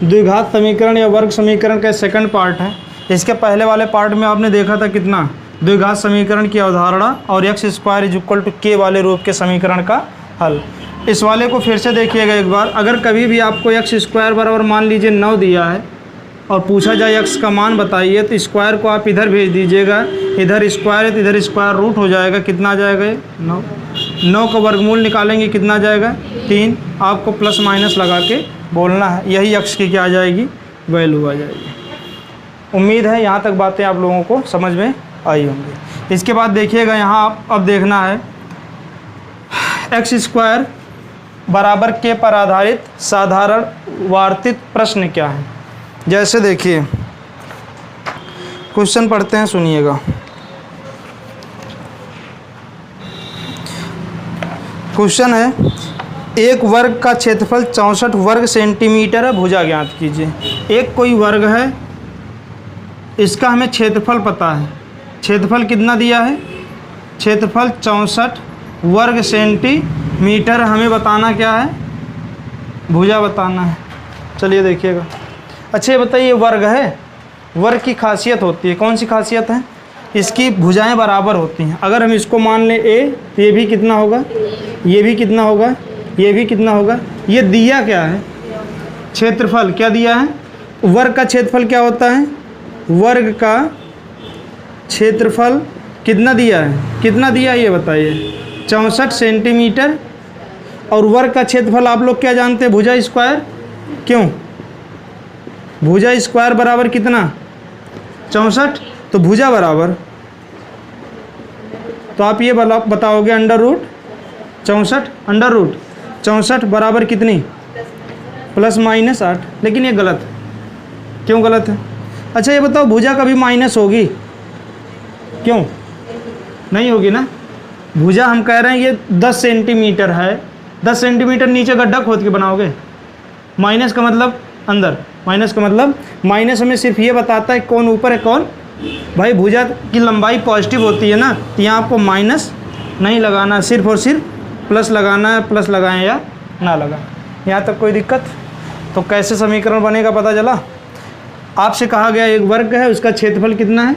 द्विघात समीकरण या वर्ग समीकरण का सेकंड पार्ट है। इसके पहले वाले पार्ट में आपने देखा था कितना, द्विघात समीकरण की अवधारणा और x square is equal to k वाले रूप के समीकरण का हल। इस वाले को फिर से देखिएगा एक बार। अगर कभी भी आपको x स्क्वायर बराबर मान लीजिए 9 दिया है और पूछा जाए x का मान बताइए, तो स्क्वायर को आप इधर भेज दीजिएगा, इधर स्क्वायर है तो इधर स्क्वायर रूट हो जाएगा, कितना आ जाएगा 9। 9 का वर्गमूल निकालेंगे कितना आ जाएगा 3। आपको प्लस माइनस लगा के बोलना है, यही x की क्या आ जाएगी वैल्यू आ जाएगी। उम्मीद है यहाँ तक बातें आप लोगों को समझ में आई होंगी। इसके बाद देखिएगा यहाँ आप अब देखना है एक्स स्क्वायर बराबर के पर आधारित साधारण वार्तित प्रश्न क्या है। जैसे देखिए क्वेश्चन पढ़ते हैं, सुनिएगा। क्वेश्चन है, एक वर्ग का क्षेत्रफल 64 वर्ग सेंटीमीटर है, भुजा ज्ञात कीजिए। एक कोई वर्ग है, इसका हमें क्षेत्रफल पता है। क्षेत्रफल कितना दिया है, क्षेत्रफल 64 वर्ग सेंटीमीटर। हमें बताना क्या है, भुजा बताना है। चलिए देखिएगा। अच्छा ये बताइए, वर्ग है, वर्ग की खासियत होती है, कौन सी खासियत है, इसकी भुजाएं बराबर होती हैं। अगर हम इसको मान लें a, तो ये भी कितना होगा, ये भी कितना होगा, ये भी कितना होगा। ये दिया क्या है, क्षेत्रफल क्या दिया है। वर्ग का क्षेत्रफल क्या होता है, वर्ग का क्षेत्रफल कितना दिया है, कितना दिया है ये बताइए 64 सेंटीमीटर। और वर्ग का क्षेत्रफल आप लोग क्या जानते हैं, भुजा स्क्वायर। क्यों, भुजा स्क्वायर बराबर कितना 64, तो भुजा बराबर, तो आप ये बताओगे अंडर रूट 64, अंडर रूट 64 बराबर कितनी प्लस माइनस 8। लेकिन ये गलत, क्यों गलत है। अच्छा ये बताओ, भुजा कभी माइनस होगी, क्यों नहीं होगी ना। भुजा हम कह रहे हैं ये 10 सेंटीमीटर है, 10 सेंटीमीटर नीचे गड्ढा खोद के बनाओगे। माइनस का मतलब अंदर, माइनस का मतलब, माइनस हमें सिर्फ ये बताता है कौन ऊपर है कौन। भाई भुजा की लंबाई पॉजिटिव होती है ना, तो यहाँ आपको माइनस नहीं लगाना, सिर्फ और सिर्फ प्लस लगाना है। प्लस लगाएं या ना लगाएं, यहाँ तक कोई दिक्कत। तो कैसे समीकरण बनेगा पता चला। आपसे कहा गया एक वर्ग है, उसका क्षेत्रफल कितना है,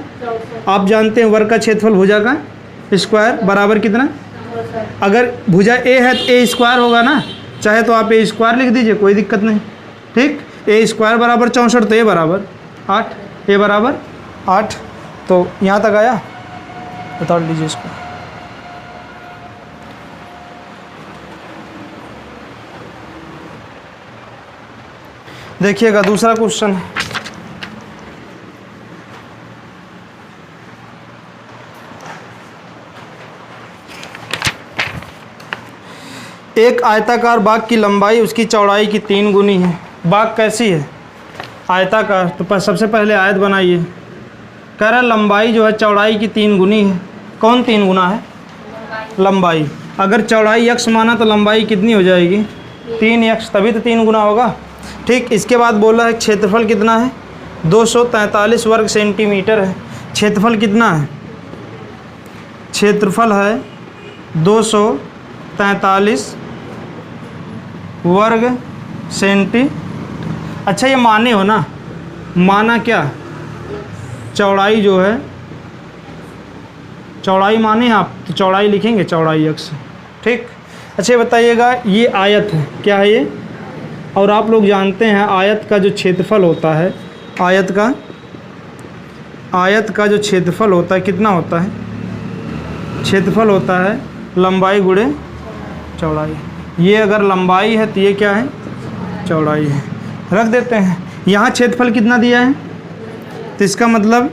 आप जानते हैं वर्ग का क्षेत्रफल भुजा का स्क्वायर बराबर कितना। अगर भुजा ए है तो ए स्क्वायर होगा ना, चाहे तो आप ए स्क्वायर लिख दीजिए, कोई दिक्कत नहीं। ठीक, ए स्क्वायर बराबर 64, तो ए बराबर 8, ए बराबर 8। तो यहाँ तक आया, बता लीजिए इसको। देखिएगा दूसरा क्वेश्चन है, एक आयताकार बाग की लंबाई उसकी चौड़ाई की 3 गुनी है। बाग कैसी है, आयताकार। तो सबसे पहले आयत बनाइए। कह रहा लंबाई जो है चौड़ाई की 3 गुनी है। कौन 3 गुना है, लंबाई। अगर चौड़ाई x माना तो लंबाई कितनी हो जाएगी 3x, तभी तो 3 गुना होगा। ठीक, इसके बाद बोला है क्षेत्रफल कितना है 243 वर्ग सेंटीमीटर है। क्षेत्रफल कितना है, क्षेत्रफल है 243 वर्ग सेंटी। अच्छा ये माने हो ना, माना क्या, चौड़ाई जो है, चौड़ाई माने आप तो चौड़ाई लिखेंगे, चौड़ाई x। ठीक, अच्छा बताइएगा, ये आयत है, क्या है ये। और आप लोग जानते हैं आयत का जो क्षेत्रफल होता है, आयत का जो क्षेत्रफल होता है कितना होता है, क्षेत्रफल होता है लंबाई गुणे चौड़ाई। ये अगर लंबाई है तो ये क्या है, चौड़ाई है। रख देते हैं। यहाँ क्षेत्रफल कितना दिया है, तो इसका मतलब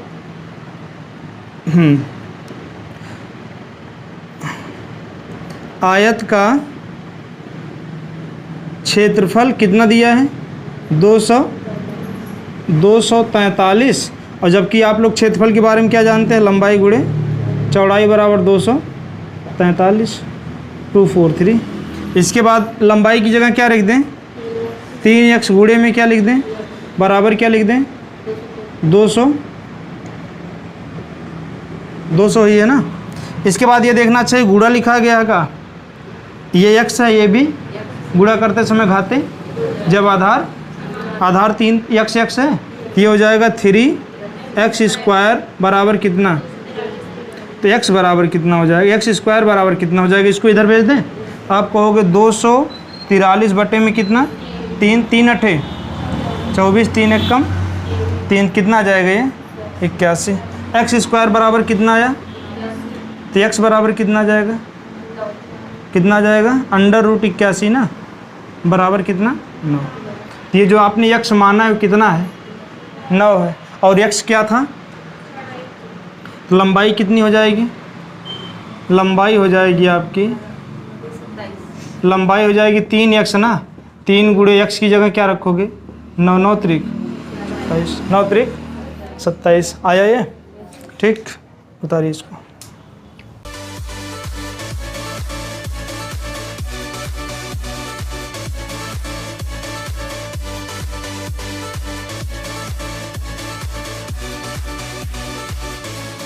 आयत का क्षेत्रफल कितना दिया है 243। और जबकि आप लोग क्षेत्रफल के बारे में क्या जानते हैं, लंबाई गुणे चौड़ाई बराबर 243, 243। इसके बाद लंबाई की जगह क्या लिख दें, 3x गुणे में क्या लिख दें, बराबर क्या लिख दें 200 ही है ना। इसके बाद ये देखना चाहिए गुणा लिखा गया है का, ये x है, ये भी गुणा करते समय घाते, जब आधार आधार 3 x है, ये हो जाएगा 3x² बराबर कितना, तो x बराबर कितना हो जाएगा, x² बराबर कितना हो जाएगा, इसको इधर भेज दें। आप कहोगे 243 बटे में कितना, 3 3 अठे 24, 3 एक कम 3, कितना आ जाएगा ये 81। x² बराबर कितना आया, तो x बराबर कितना आ जाएगा, कितना आ जाएगा √81 ना, बराबर कितना 9। तो ये जो आपने x माना है वो कितना है 9 है, और x क्या था, तो लंबाई कितनी हो जाएगी, लंबाई हो जाएगी आपकी, लंबाई हो जाएगी 3x ना, 3 × x की जगह क्या रखोगे 9 9 त्रिक 27, 9 त्रिक 27 आया ये, ठीक, उतारिए इसको।